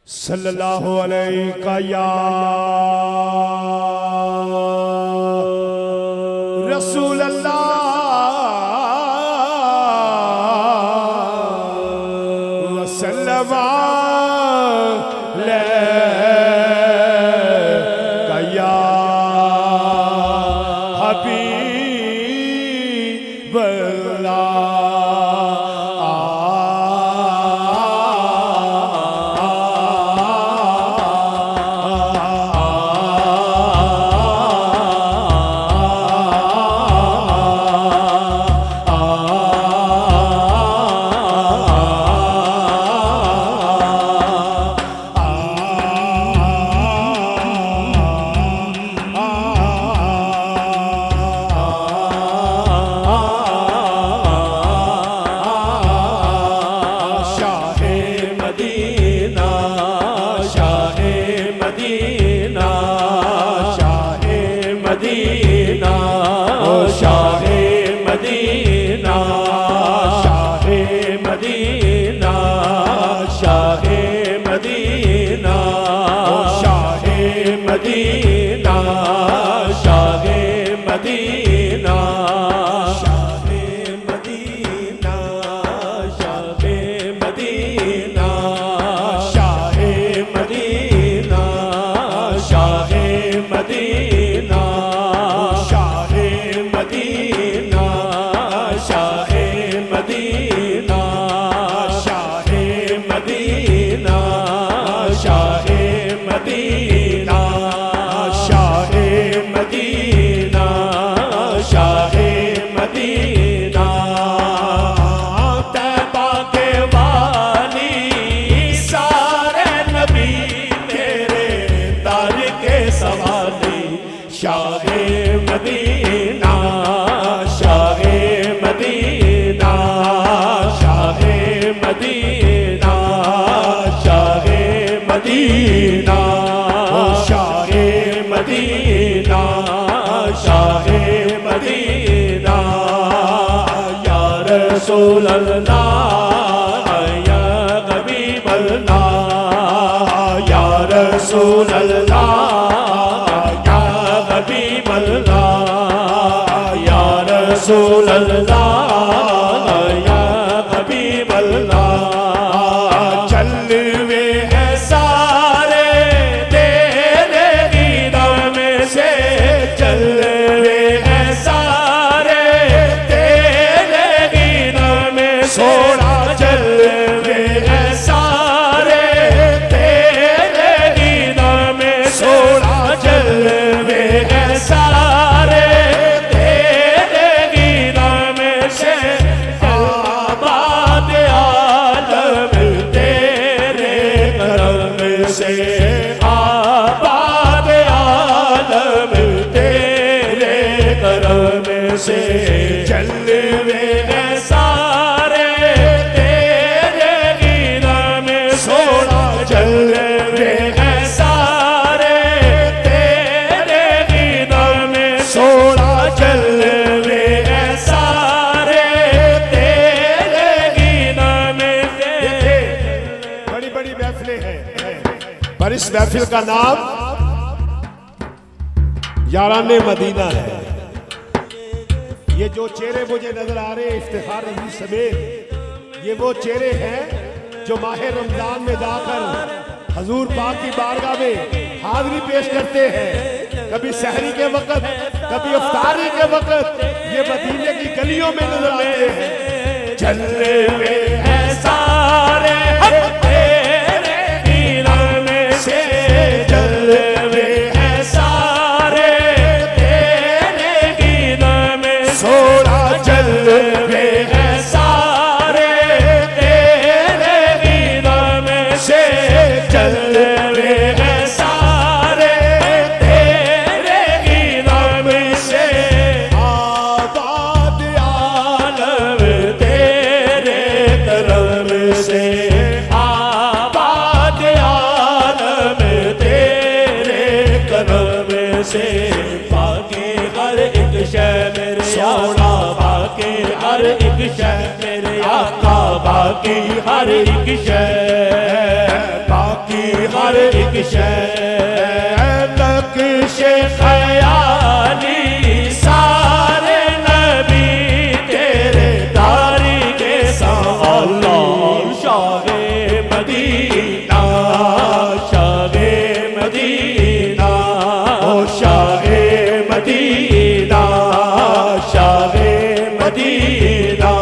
सल्लल्लाहु अलैहि या रसूल अल्लाह वसल्लम अलैका या हबीब रसूल अल्लाह या हबीब अल्लाह या रसूल अल्लाह या हबीब अल्लाह या रसूल अल्लाह या हबीब अल्लाह चलवे हैं सारे तेरे दीदार में से चलवे हैं सारे सोना चलवे हैं सारे तेरे दीदार में सोना चलवे हैं सारे तेरे दीदार में से आबाद आलम तेरे करम से आबाद आलम तेरे करम से चलवे हैं चलवे हैं सारे तेरे दीदार में सोना चलवे हैं सारे तेरे दीदार में बड़ी बड़ी महफिलें हैं पर इस महफिल का नाम याराने मदीना है। ये जो चेहरे मुझे नजर आ रहे हैं इफ्तिखार रही समेत, ये वो चेहरे हैं जो माहे रमजान में जाकर हजूर पाक की बारगाह में हाजिरी पेश करते हैं। कभी सहरी के वक्त, कभी इफ्तारी के वक्त ये मदीने की गलियों में नजर आते हैं। चलवे हैं सारे तेरे दीदार में से चलवे हैं सारे तेरे दीदार में सोना चलवे हैं सारे तेरे दीदार में से चलवे हैं सारे तेरे दीदार में से आबाद आलम तेरे करम से आबाद आलम तेरे करम से बाकी हर एक शय मेरे सोना बाकी हर एक शय मेरे आका बाकी हर एक शय बाकी हर एक शय नक्शे ख्याली सारे नबी तेरे दारी के साला शाहे मदीना शाहे मदीना ओ शाहे मदीना शाहे मदीना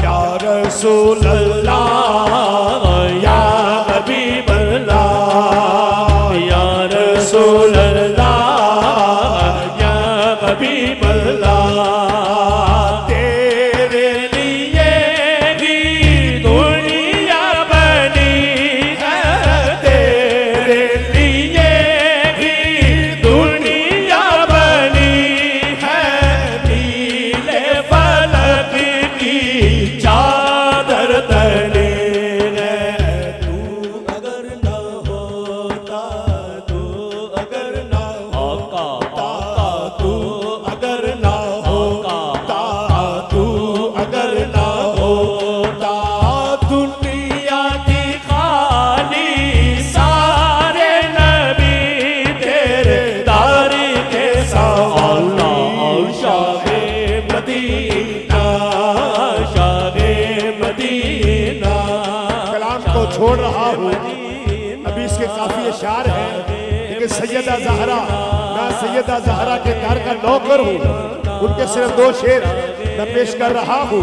या रसूल अल्लाह या हबीब अल्लाह या रसूल अल्लाह या हबीब अल्लाह तेरे लिए ही दुनिया बनी है तेरे लिए ही दुनिया बनी है नीले फलक की चादर तले है तू अगर न होता तू अगर न होता तू अगर न होता तू अगर न होता दुनिया की खाली सारे नबी तेरे दारी के साला शाहे मदीना शाहे मदीना कलाम को छोड़ रहा हूँ, अभी इसके काफी अशार हैं, लेकिन सैयदा ज़हरा, मैं सैयदा ज़हरा के घर का नौकर हूँ, उनके सिर्फ 2 शेर मैं पेश कर रहा हूँ।